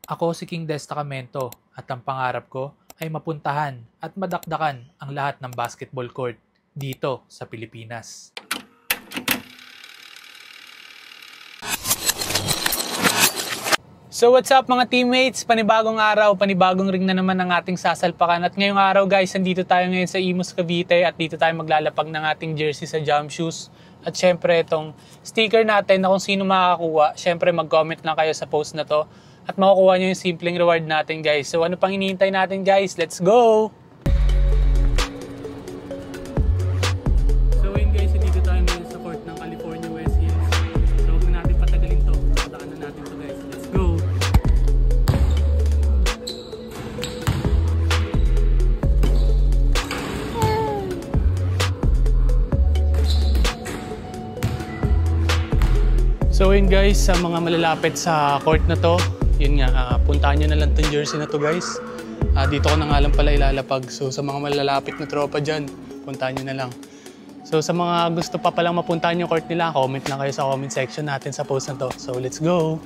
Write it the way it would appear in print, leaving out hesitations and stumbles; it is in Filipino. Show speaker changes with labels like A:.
A: Ako si King Destacamento at ang pangarap ko ay mapuntahan at madakdakan ang lahat ng basketball court dito sa Pilipinas. So what's up mga teammates? Panibagong araw, panibagong ring na naman ang ating sasalpakan. At ngayong araw guys, nandito tayo ngayon sa Imus Cavite at dito tayo maglalapag ng ating jersey sa Jump Shoes. At syempre itong sticker natin na kung sino makakakuha, syempre mag-comment lang kayo sa post na to at makukuha nyo yung simpleng reward natin guys. So ano pang hinihintay natin guys? Let's go! So yun guys, dito tayo ngayon sa court ng California West Hills. So huwag na natin patagalin to. Patakan na natin to guys. Let's go! So yun guys, sa mga malalapit sa court na to, yun nga, puntahan nyo na lang itong jersey na to guys. Dito ko na nga lang pala ilalapag. So sa mga malalapit na tropa dyan, puntahan nyo na lang. So sa mga gusto pa palang mapuntahan yung court nila, comment lang kayo sa comment section natin sa post na to. So let's go!